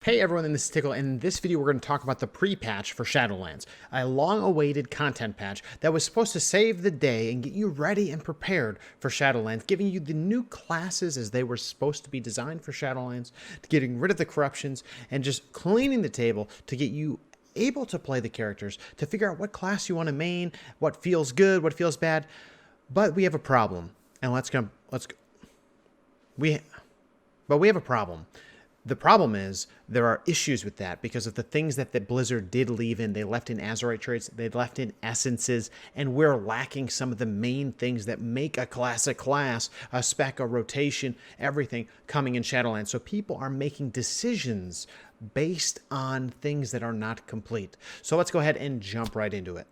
Hey everyone, this is Tiqqle, and in this video we're going to talk about the pre-patch for Shadowlands, a long-awaited content patch that was supposed to save the day and get you ready and prepared for Shadowlands, giving you the new classes as they were supposed to be designed for Shadowlands, getting rid of the corruptions, and just cleaning the table to get you able to play the characters, to figure out what class you want to main, what feels good, what feels bad. But we have a problem, and we have a problem. The problem is there are issues with that because of the things that the Blizzard did leave in. They left in Azerite traits, they left in essences, and we're lacking some of the main things that make a classic class, a spec, a rotation, everything coming in Shadowlands. So people are making decisions based on things that are not complete. So let's go ahead and jump right into it.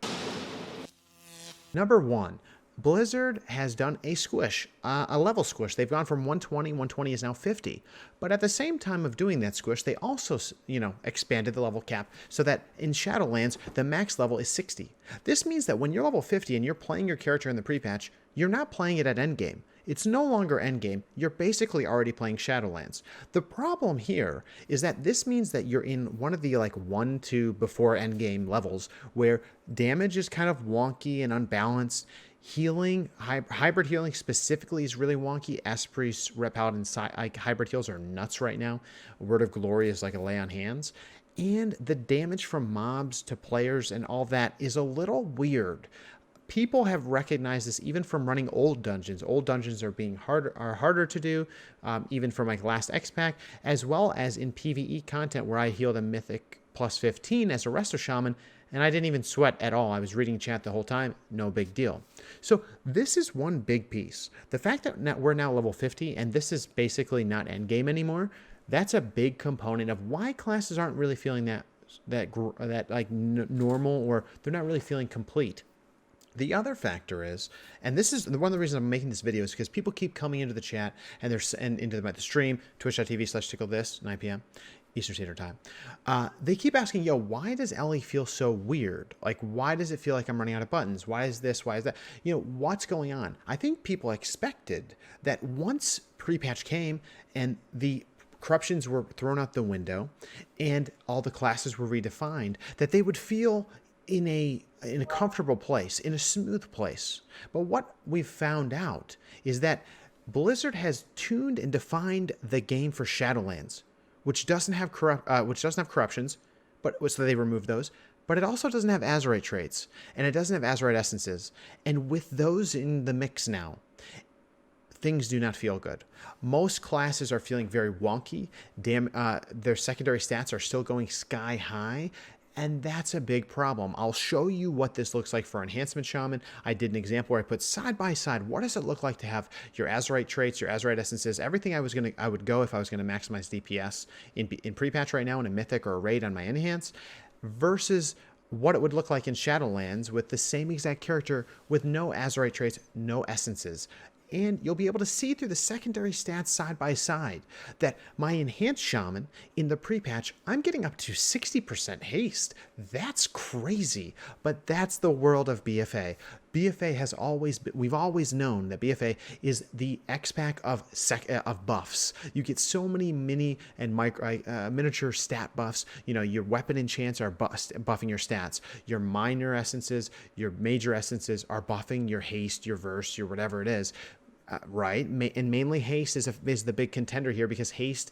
Number one, Blizzard has done a squish, a level squish. They've gone from 120, 120 is now 50. But at the same time of doing that squish, they also, expanded the level cap so that in Shadowlands, the max level is 60. This means that when you're level 50 and you're playing your character in the pre-patch, you're not playing it at endgame. It's no longer endgame. You're basically already playing Shadowlands. The problem here is that this means that you're in one of the 1 to before endgame levels where damage is kind of wonky and unbalanced. Healing, hybrid healing specifically is really wonky. Esprits, Ret Paladin, hybrid heals are nuts right now. Word of Glory is like a lay on hands. And the damage from mobs to players and all that is a little weird. People have recognized this even from running old dungeons. Old dungeons are harder to do, even from last X-Pack, as well as in PvE content where I healed a mythic plus 15 as a Resto Shaman, and I didn't even sweat at all. I was reading chat the whole time, no big deal. So this is one big piece. The fact that we're now level 50, and this is basically not endgame anymore, that's a big component of why classes aren't really feeling normal, or they're not really feeling complete. The other factor is, and this is one of the reasons I'm making this video, is because people keep coming into the chat and into the stream, twitch.tv/tiqqlethis, 9 p.m. Eastern Standard Time. They keep asking, why does Ellie feel so weird? Why does it feel like I'm running out of buttons? Why is this? Why is that? What's going on? I think people expected that once pre-patch came and the corruptions were thrown out the window and all the classes were redefined, that they would feel in a comfortable place, in a smooth place. But what we've found out is that Blizzard has tuned and defined the game for Shadowlands, which doesn't have corruptions, so they removed those. But it also doesn't have Azerite traits, and it doesn't have Azerite essences. And with those in the mix now, things do not feel good. Most classes are feeling very wonky. Their secondary stats are still going sky high. And that's a big problem. I'll show you what this looks like for Enhancement Shaman. I did an example where I put side by side, what does it look like to have your Azerite traits, your Azerite essences, everything I would go if I was going to maximize DPS in pre-patch right now in a Mythic or a Raid on my Enhance, versus what it would look like in Shadowlands with the same exact character with no Azerite traits, no essences. And you'll be able to see through the secondary stats side by side that my Enhanced Shaman in the pre-patch, I'm getting up to 60% haste. That's crazy, but that's the world of BFA. BFA has always been, we've always known that BFA is the X-Pack of buffs. You get so many mini and miniature stat buffs. Your weapon enchants are buffing your stats. Your minor essences, your major essences are buffing your haste, your verse, your whatever it is. Right? And mainly haste is the big contender here, because haste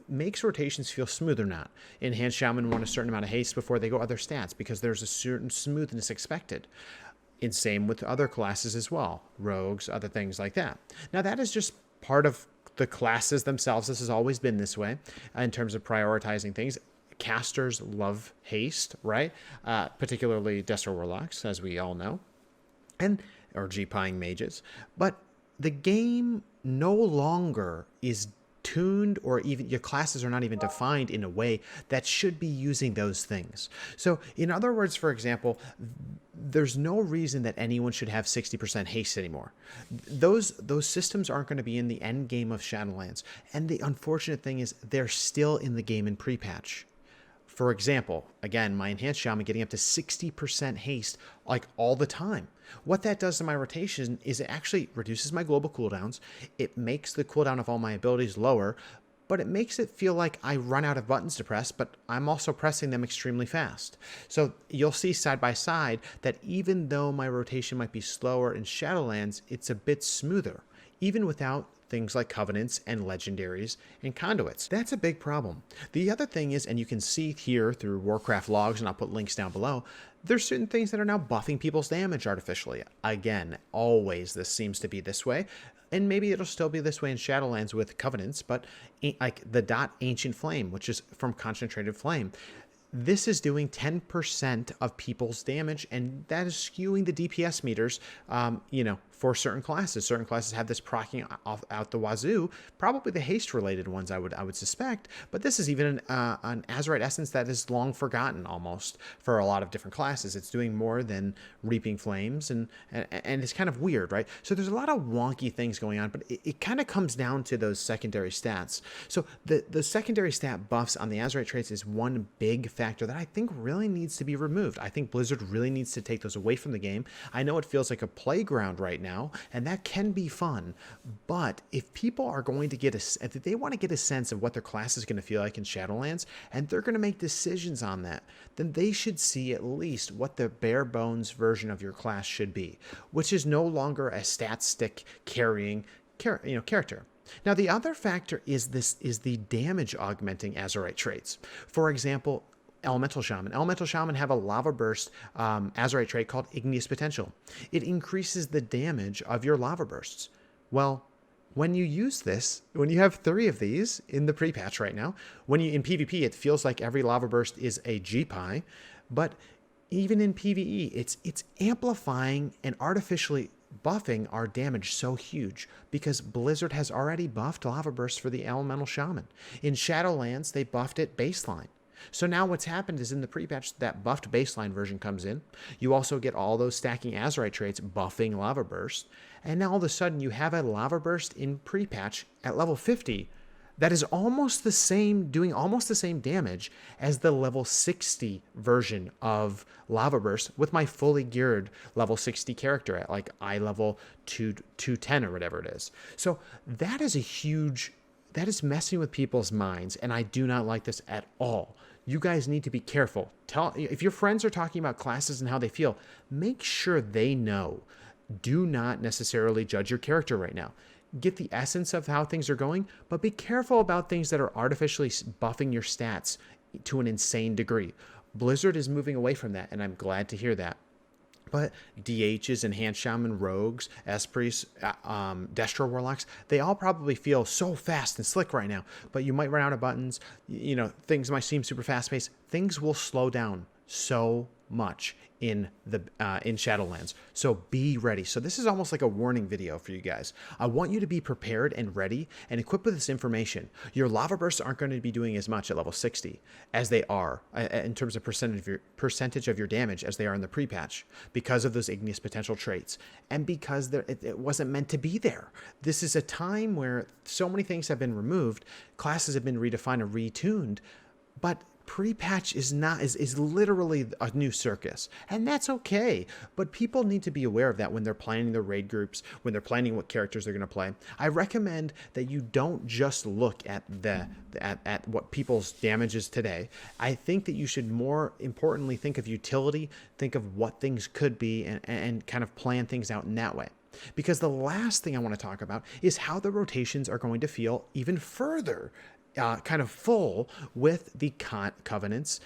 makes rotations feel smooth or not. Enhanced Shaman want a certain amount of haste before they go other stats because there's a certain smoothness expected. And same with other classes as well. Rogues, other things like that. Now that is just part of the classes themselves. This has always been this way in terms of prioritizing things. Casters love haste, right? Particularly Destro Warlocks, as we all know. Or G-Pying mages. But the game no longer is tuned, or even your classes are not even defined in a way that should be using those things. So in other words, for example, there's no reason that anyone should have 60% haste anymore. Those systems aren't going to be in the end game of Shadowlands. And the unfortunate thing is they're still in the game in pre-patch. For example, again, my Enhanced Shaman getting up to 60% haste all the time. What that does to my rotation is it actually reduces my global cooldowns. It makes the cooldown of all my abilities lower, but it makes it feel like I run out of buttons to press, but I'm also pressing them extremely fast. So you'll see side by side that even though my rotation might be slower in Shadowlands, it's a bit smoother, even without things like covenants and legendaries and conduits. That's a big problem. The other thing is, and you can see here through Warcraft logs, and I'll put links down below, there's certain things that are now buffing people's damage artificially. Again, always this seems to be this way, and maybe it'll still be this way in Shadowlands with covenants, but like the Ancient Flame, which is from Concentrated Flame, this is doing 10% of people's damage, and that is skewing the DPS meters, for certain classes. Certain classes have this proccing out the wazoo, probably the haste-related ones, I would suspect, but this is even an Azerite essence that is long forgotten almost for a lot of different classes. It's doing more than Reaping Flames, and it's kind of weird, right? So there's a lot of wonky things going on, but it kind of comes down to those secondary stats. So the secondary stat buffs on the Azerite traits is one big factor that I think really needs to be removed. I think Blizzard really needs to take those away from the game. I know it feels like a playground right now, and that can be fun, but if people are going to if they want to get a sense of what their class is going to feel like in Shadowlands, and they're going to make decisions on that, then they should see at least what the bare bones version of your class should be, which is no longer a stat stick carrying character. Now, the other factor is the damage augmenting Azerite traits. For example, Elemental Shaman. Elemental Shaman have a Lava Burst Azerite trait called Igneous Potential. It increases the damage of your Lava Bursts. Well, when you use this, when you have 3 of these in the pre-patch right now, in PvP, it feels like every Lava Burst is a GPI, but even in PvE, it's amplifying and artificially buffing our damage so huge because Blizzard has already buffed Lava Bursts for the Elemental Shaman. In Shadowlands, they buffed it baseline. So now what's happened is in the pre-patch, that buffed baseline version comes in. You also get all those stacking Azerite traits buffing Lava Burst. And now all of a sudden you have a Lava Burst in pre-patch at level 50 that is almost the same, doing almost the same damage as the level 60 version of Lava Burst with my fully geared level 60 character at like eye level 210 or whatever it is. So that is that is messing with people's minds, and I do not like this at all. You guys need to be careful. If your friends are talking about classes and how they feel, make sure they know. Do not necessarily judge your character right now. Get the essence of how things are going, but be careful about things that are artificially buffing your stats to an insane degree. Blizzard is moving away from that, and I'm glad to hear that. But DHs, Enhanced Shaman, Rogues, Esprits, Destro Warlocks, they all probably feel so fast and slick right now. But you might run out of buttons. Things might seem super fast-paced. Things will slow down so much in Shadowlands. So be ready. So this is almost like a warning video for you guys. I want you to be prepared and ready and equipped with this information. Your Lava Bursts aren't going to be doing as much at level 60 as they are in terms of percentage of your damage as they are in the pre-patch because of those Igneous Potential traits and because it wasn't meant to be there. This is a time where so many things have been removed, classes have been redefined and retuned, but pre-patch is literally a new circus, and that's okay. But people need to be aware of that when they're planning their raid groups, when they're planning what characters they're going to play. I recommend that you don't just look at at what people's damage is today. I think that you should more importantly think of utility, think of what things could be, and kind of plan things out in that way. Because the last thing I want to talk about is how the rotations are going to feel even further kind of full with the covenant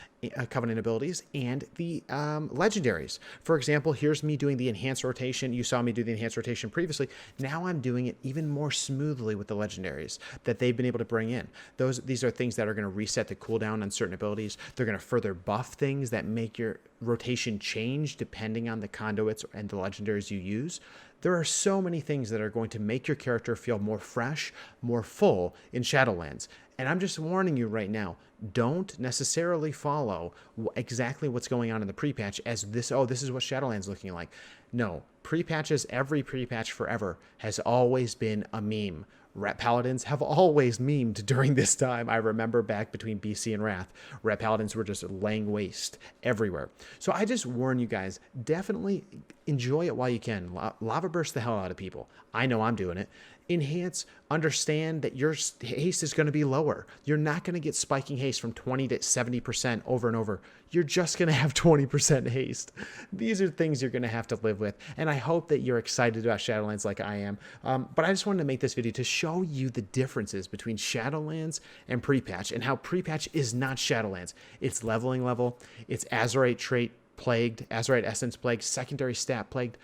abilities and the legendaries. For example, here's me doing the enhanced rotation. You saw me do the enhanced rotation previously. Now I'm doing it even more smoothly with the legendaries that they've been able to bring in. These are things that are going to reset the cooldown on certain abilities. They're going to further buff things that make your rotation change depending on the conduits and the legendaries you use. There are so many things that are going to make your character feel more fresh, more full in Shadowlands. And I'm just warning you right now, don't necessarily follow exactly what's going on in the pre-patch as this is what Shadowlands looking like. No, pre-patches, every pre-patch forever has always been a meme. Rat Paladins have always memed during this time. I remember back between BC and Wrath, Rat Paladins were just laying waste everywhere. So I just warn you guys, definitely enjoy it while you can. Lava burst the hell out of people. I know I'm doing it. Enhance, understand that your haste is going to be lower. You're not going to get spiking haste from 20 to 70% over and over. You're just going to have 20% haste. These are things you're going to have to live with. And I hope that you're excited about Shadowlands like I am. But I just wanted to make this video to show you the differences between Shadowlands and pre-patch, and how pre-patch is not Shadowlands. It's leveling level. It's Azerite trait plagued, Azerite essence plagued, secondary stat plagued,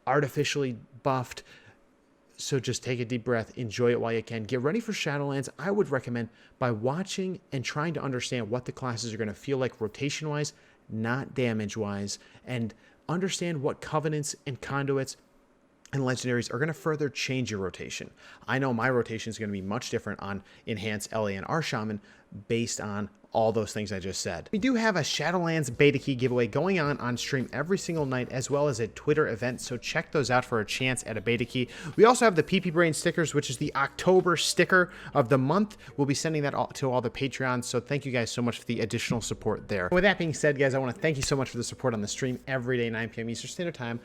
artificially buffed. So just take a deep breath, enjoy it while you can. Get ready for Shadowlands. I would recommend by watching and trying to understand what the classes are going to feel like rotation-wise, not damage-wise, and understand what covenants and conduits and legendaries are going to further change your rotation. I know my rotation is going to be much different on Enhance, LA, and R Shaman based on all those things I just said. We do have a Shadowlands beta key giveaway going on stream every single night, as well as a Twitter event, so check those out for a chance at a beta key. We also have the PP Brain stickers, which is the October sticker of the month. We'll be sending that to all the Patreons, so thank you guys so much for the additional support there. With that being said, guys, I want to thank you so much for the support on the stream every day, 9 p.m. Eastern Standard Time.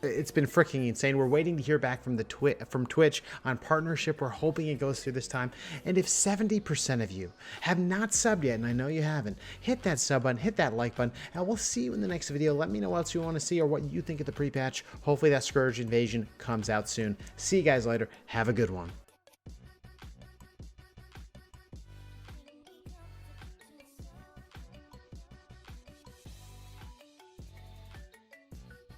It's been freaking insane. We're waiting to hear back from Twitch on partnership. We're hoping it goes through this time. And if 70% of you have not subbed yet, and I know you haven't, hit that sub button, hit that like button, and we'll see you in the next video. Let me know what else you want to see or what you think of the pre-patch. Hopefully that Scourge Invasion comes out soon. See you guys later. Have a good one.